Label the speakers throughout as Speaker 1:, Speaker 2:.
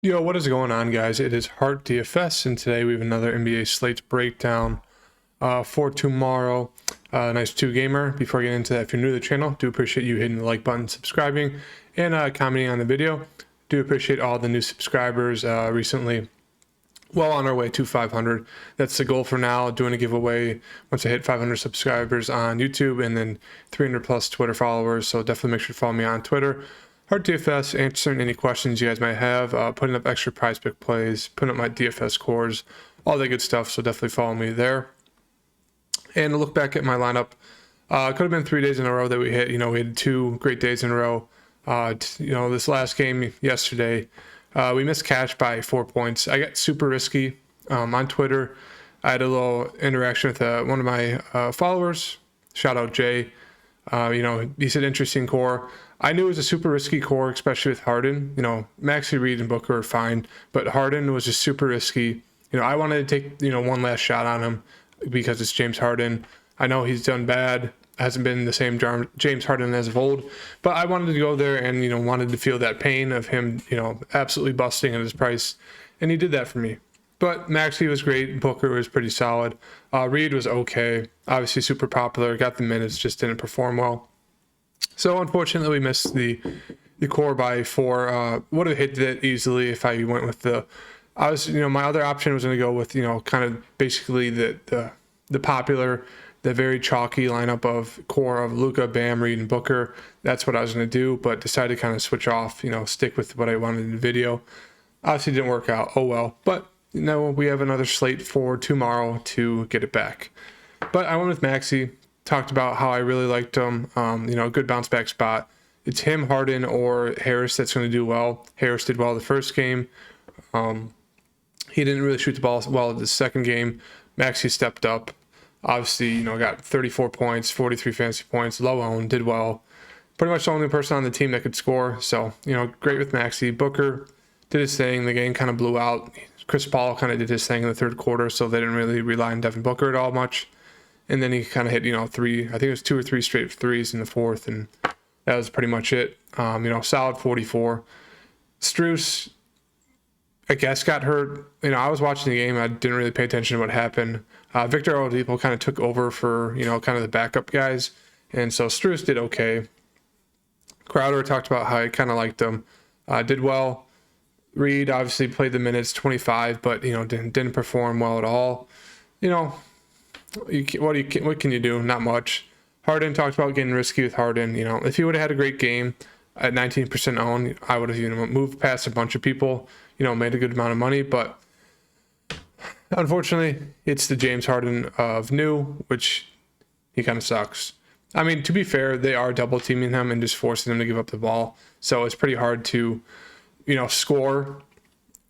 Speaker 1: Yo, what is going on, guys? It is Hart DFS, and today we have another NBA slate breakdown for tomorrow. Nice two-gamer. Before I get into that, if you're new to the channel, do appreciate you hitting the like button, subscribing, and commenting on the video. Do appreciate all the new subscribers recently. Well on our way to 500. That's the goal for now. Doing a giveaway once I hit 500 subscribers on YouTube and then 300 plus Twitter followers. So definitely make sure to follow me on Twitter. Hard DFS, answering any questions you guys might have, putting up extra prize pick plays, putting up my DFS scores, all that good stuff. So definitely follow me there. And look back at my lineup. Could have been 3 days in a row that we hit. We had 2 great days in a row. This last game yesterday, we missed cash by 4 points. I got super risky on Twitter. I had a little interaction with one of my followers. Shout out Jay. He said interesting core. I knew it was a super risky core, especially with Harden. Maxey, Reed, and Booker are fine, but Harden was just super risky. I wanted to take one last shot on him because it's James Harden. I know he's done bad, hasn't been the same James Harden as of old, but I wanted to go there and wanted to feel that pain of him absolutely busting at his price, and he did that for me. But Maxey was great. Booker was pretty solid. Reed was okay. Obviously super popular. Got the minutes, just didn't perform well. So unfortunately, we missed the core by 4. Would have hit it easily if I went with my other option was going to go with kind of basically the popular, the very chalky lineup of core of Luka, Bam, Reed, and Booker. That's what I was going to do, but decided to kind of switch off. Stick with what I wanted in the video. Obviously, didn't work out. Oh well, but. We have another slate for tomorrow to get it back. But I went with Maxey, talked about how I really liked him. A good bounce back spot. It's him, Harden, or Harris that's going to do well. Harris did well the first game. He didn't really shoot the ball well the second game. Maxey stepped up. Obviously, got 34 points, 43 fantasy points, low owned, did well. Pretty much the only person on the team that could score. So, great with Maxey. Booker did his thing. The game kind of blew out. Chris Paul kind of did his thing in the third quarter, so they didn't really rely on Devin Booker at all much. And then he kind of hit, 3, I think it was 2 or 3 straight threes in the fourth, and that was pretty much it. Solid 44. Strus, I guess, got hurt. I was watching the game. I didn't really pay attention to what happened. Victor Oladipo kind of took over for, kind of the backup guys. And so Strus did okay. Crowder talked about how I kind of liked him. Did well. Reed obviously played the minutes, 25, but didn't perform well at all. What can you do? Not much. Harden talked about getting risky with Harden. If he would have had a great game at 19% owned, I would have moved past a bunch of people. Made a good amount of money, but unfortunately, it's the James Harden of new, which he kind of sucks. I mean, to be fair, they are double teaming him and just forcing him to give up the ball, so it's pretty hard to score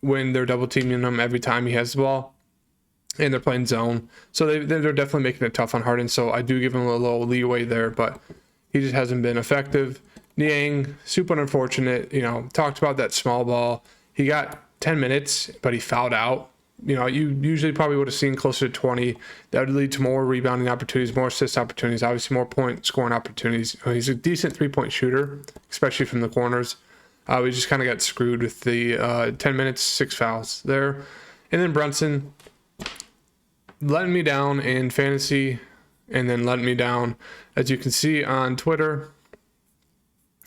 Speaker 1: when they're double teaming him every time he has the ball and they're playing zone. So they're definitely making it tough on Harden. So I do give him a little leeway there, but he just hasn't been effective. Niang, super unfortunate, talked about that small ball. He got 10 minutes, but he fouled out. You usually probably would have seen closer to 20. That would lead to more rebounding opportunities, more assist opportunities, obviously more point scoring opportunities. He's a decent 3-point shooter, especially from the corners. We just kind of got screwed with the 10 minutes, 6 fouls there. And then Brunson letting me down in fantasy and then letting me down, as you can see on Twitter,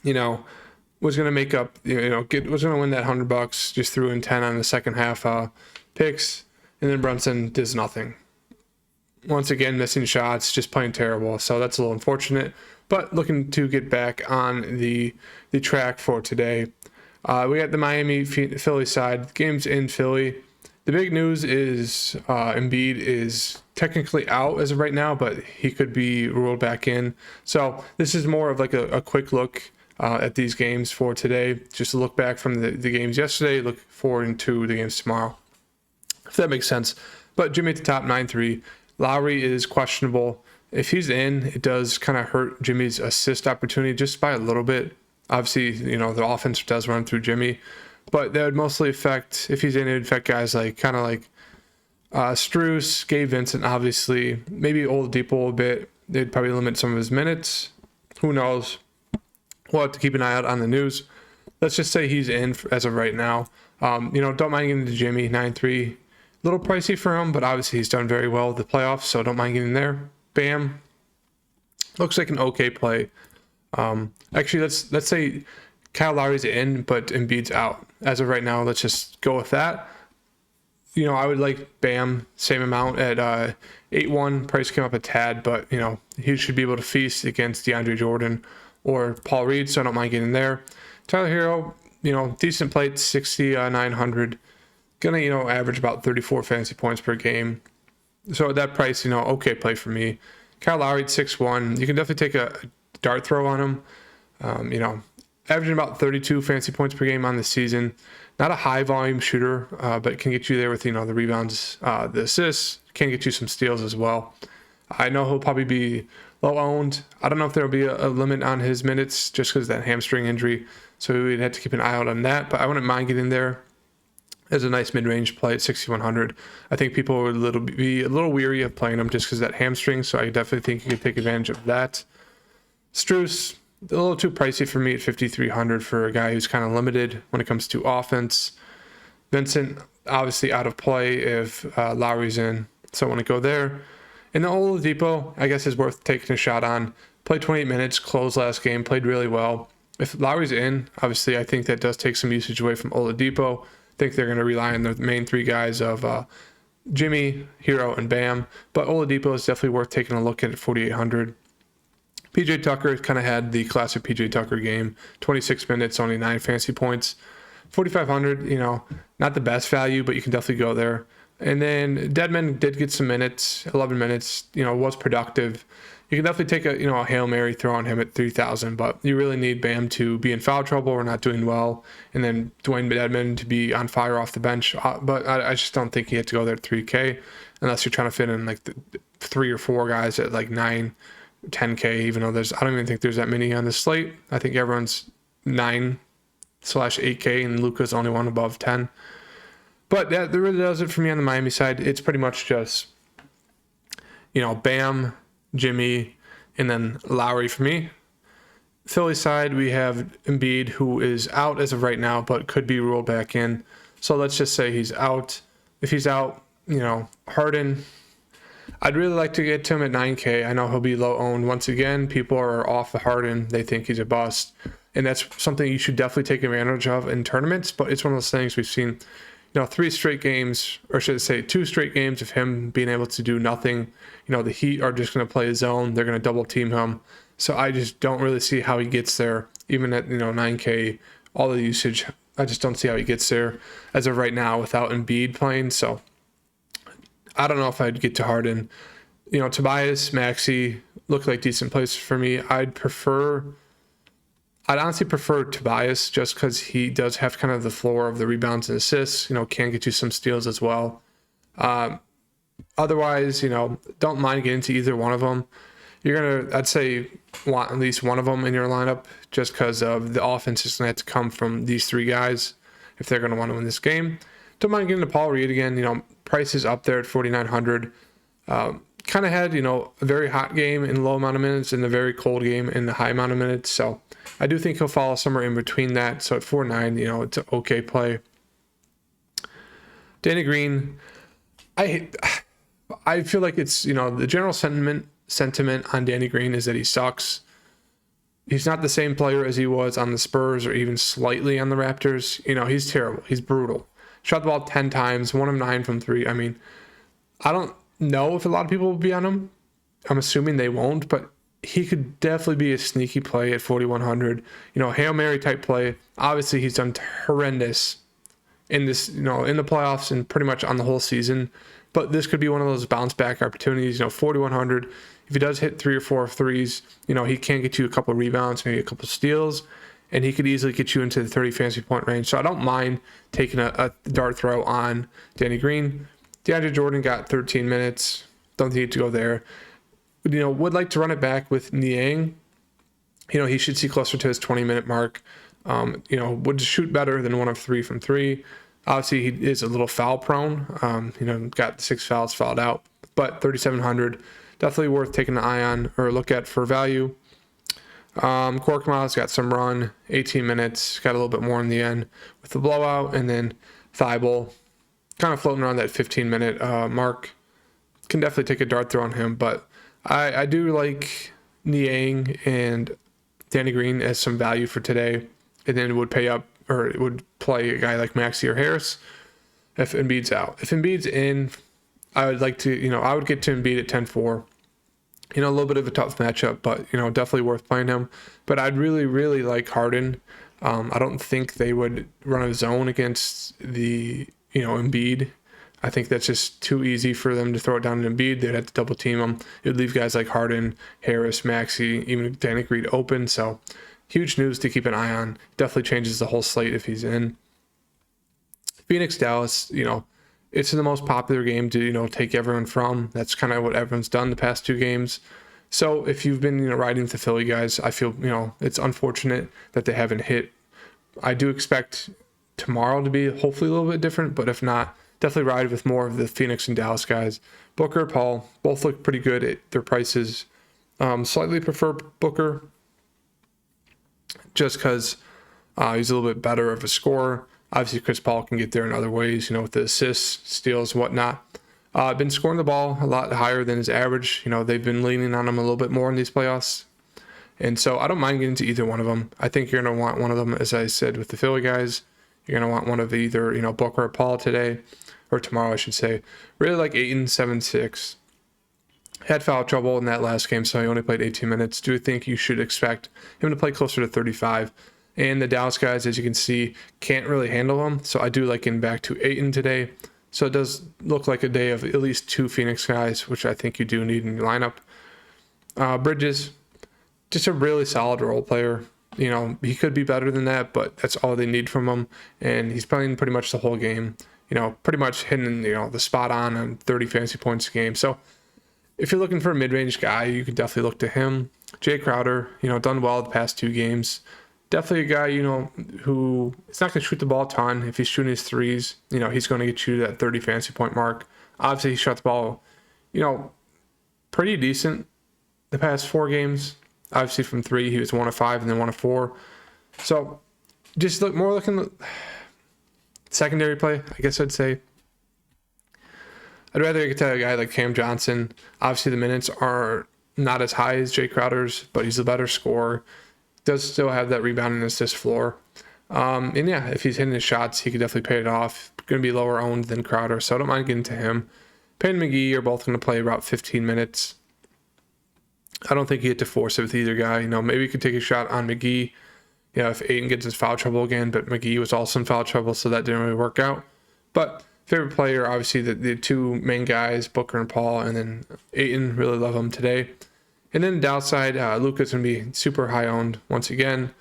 Speaker 1: was going to make up, was going to win that $100, just threw in 10 on the second half picks. And then Brunson does nothing. Once again, missing shots, just playing terrible. So that's a little unfortunate. But looking to get back on the track for today. We got the Miami-Philly side. Game's in Philly. The big news is Embiid is technically out as of right now, but he could be ruled back in. So this is more of like a quick look at these games for today. Just a look back from the games yesterday, look forward to the games tomorrow, if that makes sense. But Jimmy at the top, 9-3. Lowry is questionable. If he's in, it does kind of hurt Jimmy's assist opportunity just by a little bit. Obviously, the offense does run through Jimmy, but that would mostly affect, if he's in, it would affect guys like Strus, Gabe Vincent, obviously, maybe Oladipo a bit. They'd probably limit some of his minutes. Who knows? We'll have to keep an eye out on the news. let's just say he's in as of right now. Don't mind getting to Jimmy, 9-3. A little pricey for him, but obviously he's done very well with the playoffs, so don't mind getting there. Bam. Looks like an okay play. Actually, let's say Kyle Lowry's in, but Embiid's out. As of right now, let's just go with that. I would like Bam, same amount at 8-1. Price came up a tad, but, he should be able to feast against DeAndre Jordan or Paul Reed, so I don't mind getting there. Tyler Hero, decent play at 6,900. Gonna, average about 34 fantasy points per game. So at that price, okay play for me. Kyle Lowry at 6-1. You can definitely take a dart throw on him. Averaging about 32 fantasy points per game on the season. Not a high volume shooter, but can get you there with, the rebounds, the assists, can get you some steals as well. I know he'll probably be low owned. I don't know if there'll be a limit on his minutes just because of that hamstring injury. So we'd have to keep an eye out on that, but I wouldn't mind getting there as a nice mid-range play at 6,100. I think people would be a little weary of playing him just because of that hamstring, so I definitely think you could take advantage of that. Strus, a little too pricey for me at 5,300 for a guy who's kind of limited when it comes to offense. Vincent, obviously out of play if Lowry's in, so I want to go there. And the Oladipo, I guess, is worth taking a shot on. Played 28 minutes, closed last game, played really well. If Lowry's in, obviously, I think that does take some usage away from Oladipo. I think they're going to rely on the main three guys of Jimmy, Hero, and Bam. But Oladipo is definitely worth taking a look at 4,800. PJ Tucker kind of had the classic PJ Tucker game. 26 minutes, only 9 fantasy points. 4,500, not the best value, but you can definitely go there. And then Deadman did get some minutes, 11 minutes, was productive. You can definitely take a Hail Mary throw on him at 3,000, but you really need Bam to be in foul trouble or not doing well, and then Dwayne Deadman to be on fire off the bench. But I just don't think he had to go there at 3K unless you're trying to fit in like the 3 or 4 guys at like 9, 10K, even though I don't even think there's that many on the slate. I think everyone's 9/8K, and Luka's only one above 10. But that really does it for me on the Miami side. It's pretty much just, Bam, Jimmy, and then Lowry for me. Philly side, we have Embiid, who is out as of right now, but could be rolled back in. So let's just say he's out. If he's out, Harden, I'd really like to get to him at 9K. I know he'll be low owned. Once again, people are off the Harden. They think he's a bust. And that's something you should definitely take advantage of in tournaments. But it's one of those things we've seen, 3 straight games, or should I say 2 straight games of him being able to do nothing. The Heat are just going to play his zone. They're going to double team him. So I just don't really see how he gets there, even at, 9K, all the usage. I just don't see how he gets there as of right now without Embiid playing. So I don't know if I'd get to Harden. Tobias, Maxey look like decent plays for me. I'd honestly prefer Tobias just because he does have kind of the floor of the rebounds and assists, can get you some steals as well. Otherwise, don't mind getting to either one of them. You're going to, I'd say, want at least one of them in your lineup just because of the offense is going to have to come from these 3 guys if they're going to want to win this game. Don't mind getting to Paul Reed again. Price is up there at 4,900. Kind of had, a very hot game in low amount of minutes and a very cold game in the high amount of minutes. So I do think he'll fall somewhere in between that. So at 4.9, it's an okay play. Danny Green, I feel like it's, the general sentiment on Danny Green is that he sucks. He's not the same player as he was on the Spurs or even slightly on the Raptors. He's terrible. He's brutal. Shot the ball 10 times, 1 of 9 from 3. I mean, I don't know if a lot of people will be on him. I'm assuming they won't, but he could definitely be a sneaky play at 4,100. Hail Mary type play. Obviously, he's done horrendous in this, in the playoffs and pretty much on the whole season. But this could be one of those bounce back opportunities. 4,100. If he does hit 3 or 4 threes, he can get you a couple of rebounds, maybe a couple of steals, and he could easily get you into the 30 fantasy point range. So I don't mind taking a dart throw on Danny Green. DeAndre Jordan got 13 minutes. Don't need to go there. Would like to run it back with Niang. He should see closer to his 20-minute mark. Would shoot better than 1 of 3 from 3. Obviously, he is a little foul prone. Got 6 fouls fouled out. But 3,700, definitely worth taking an eye on or look at for value. Quark Miles got some run, 18 minutes, got a little bit more in the end with the blowout, and then Thibault kind of floating around that 15-minute mark. Can definitely take a dart throw on him, but I do like Niang and Danny Green as some value for today, and then it would pay up, or it would play a guy like Maxey or Harris if Embiid's out. If Embiid's in, I would like to, I would get to Embiid at 10-4. A little bit of a tough matchup, but, definitely worth playing him. But I'd really, really like Harden. I don't think they would run a zone against the, Embiid. I think that's just too easy for them to throw it down to Embiid. They'd have to double team him. It would leave guys like Harden, Harris, Maxey, even Danny Green open. So huge news to keep an eye on. Definitely changes the whole slate if he's in. Phoenix, Dallas, it's the most popular game to, take everyone from. That's kind of what everyone's done the past two games. So if you've been, riding with the Philly guys, I feel, it's unfortunate that they haven't hit. I do expect tomorrow to be hopefully a little bit different, but if not, definitely ride with more of the Phoenix and Dallas guys. Booker, Paul, both look pretty good at their prices. Slightly prefer Booker just because he's a little bit better of a scorer. Obviously, Chris Paul can get there in other ways, with the assists, steals, whatnot. Been scoring the ball a lot higher than his average. They've been leaning on him a little bit more in these playoffs. And so I don't mind getting to either one of them. I think you're going to want one of them, as I said, with the Philly guys. You're going to want one of either, Booker or Paul today, or tomorrow, I should say. Really like Ayton, 7-6. Had foul trouble in that last game, so he only played 18 minutes. Do think you should expect him to play closer to 35. And the Dallas guys, as you can see, can't really handle him. So I do like getting back to Ayton today. So it does look like a day of at least two Phoenix guys, which I think you do need in your lineup. Bridges, just a really solid role player. He could be better than that, but that's all they need from him. And he's playing pretty much the whole game. Pretty much hitting, the spot on 30 fantasy points a game. So if you're looking for a mid-range guy, you can definitely look to him. Jay Crowder, done well the past two games. Definitely a guy, who is not going to shoot the ball a ton. If he's shooting his threes, he's going to get you that 30 fantasy point mark. Obviously, he shot the ball, pretty decent the past four games. Obviously, from three, he was 1 of 5 and then 1 of 4. So, just looking secondary play, I guess I'd say. I'd rather get to a guy like Cam Johnson. Obviously, the minutes are not as high as Jay Crowder's, but he's a better scorer. Does still have that rebound and assist floor. And yeah, if he's hitting his shots, he could definitely pay it off. Going to be lower owned than Crowder, so I don't mind getting to him. Payne and McGee are both going to play about 15 minutes. I don't think you get to force it with either guy. Maybe you could take a shot on McGee, if Ayton gets in foul trouble again, but McGee was also in foul trouble, so that didn't really work out. But favorite player, obviously, the two main guys, Booker and Paul, and then Ayton, really love him today. And then downside, Luka's going to be super high owned once again.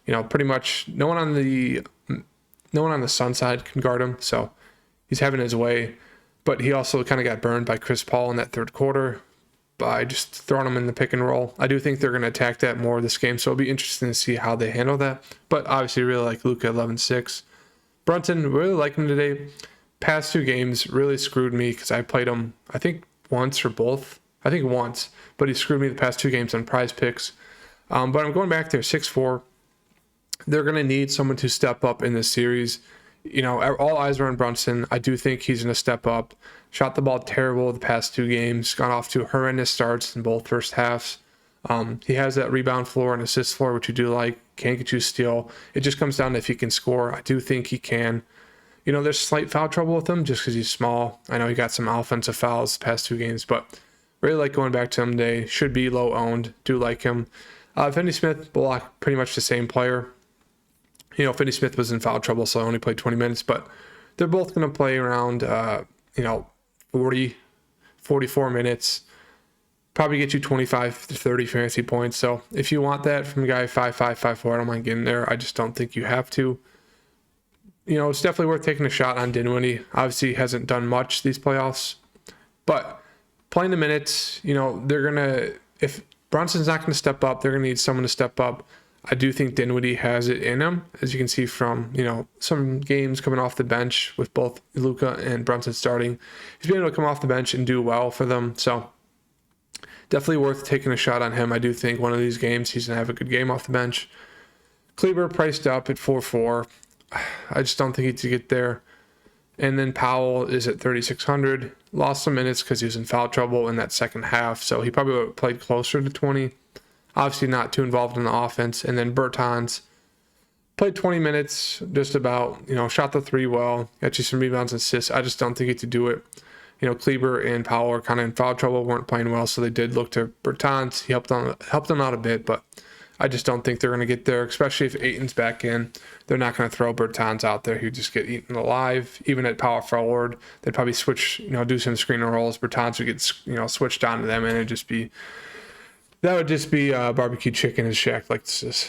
Speaker 1: Pretty much no one on the Sun side can guard him, so he's having his way. But he also kind of got burned by Chris Paul in that third quarter by just throwing him in the pick and roll. I do think they're going to attack that more this game, so it'll be interesting to see how they handle that. But obviously, really like Luka 11-6. Brunson, really like him today. Past two games really screwed me because I played him, I think, once or both. I think once, but he screwed me the past two games on prize picks. But I'm going back there, 6-4. They're going to need someone to step up in this series. All eyes are on Brunson. I do think he's going to step up. Shot the ball terrible the past two games. Gone off to horrendous starts in both first halves. He has that rebound floor and assist floor, which you do like. Can't get you a steal. It just comes down to if he can score. I do think he can. There's slight foul trouble with him just because he's small. I know he got some offensive fouls the past two games, but really like going back to him today. Should be low owned. Do like him. Finney Smith, Bullock, pretty much the same player. Finney Smith was in foul trouble, so I only played 20 minutes, but they're both going to play around, 40, 44 minutes. Probably get you 25 to 30 fantasy points. So if you want that from a guy 5'5", 5'4", I don't mind getting there. I just don't think you have to. It's definitely worth taking a shot on Dinwiddie. Obviously, he hasn't done much these playoffs, but playing the minutes, they're going to, if Brunson's not going to step up, they're going to need someone to step up. I do think Dinwiddie has it in him, as you can see from, some games coming off the bench with both Luka and Brunson starting. He's been able to come off the bench and do well for them. So definitely worth taking a shot on him. I do think one of these games he's going to have a good game off the bench. Kleber priced up at 4.4. I just don't think he could get there. And then Powell is at 3,600. Lost some minutes because he was in foul trouble in that second half, so he probably would have played closer to 20. Obviously not too involved in the offense. And then Bertans played 20 minutes, just about, shot the three well, got you some rebounds and assists. I just don't think he could do it. Kleber and Powell are kind of in foul trouble, weren't playing well, so they did look to Bertans. He helped them out a bit, but I just don't think they're going to get there, especially if Ayton's back in. They're not going to throw Bertans out there. He'd just get eaten alive. Even at power forward, they'd probably switch, do some screen and rolls. Bertans would get, switched on to them, and it'd just be, that would just be barbecue chicken, as Shaq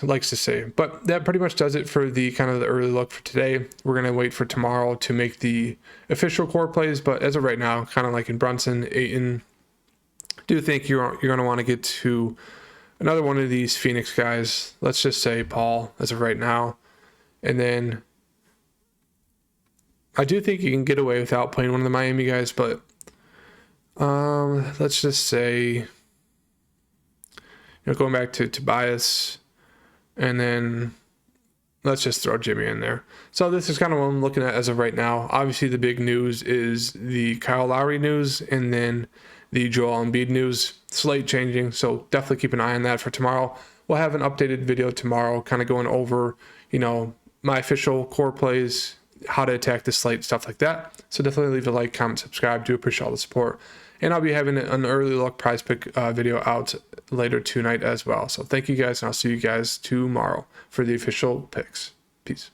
Speaker 1: likes to say. But that pretty much does it for the kind of the early look for today. We're going to wait for tomorrow to make the official core plays. But as of right now, kind of like in Brunson, Ayton, do think you're going to want to get to another one of these Phoenix guys. Let's just say Paul as of right now. And then I do think you can get away without playing one of the Miami guys. But let's just say, going back to Tobias, and then let's just throw Jimmy in there. So this is kind of what I'm looking at as of right now. Obviously, the big news is the Kyle Lowry news, and then the Joel Embiid news. Slate changing, so definitely keep an eye on that for tomorrow. We'll have an updated video tomorrow, kind of going over, my official core plays, how to attack the slate, stuff like that. So definitely leave a like, comment, subscribe. Do appreciate all the support. And I'll be having an early look prize pick video out later tonight as well. So thank you guys, and I'll see you guys tomorrow for the official picks. Peace.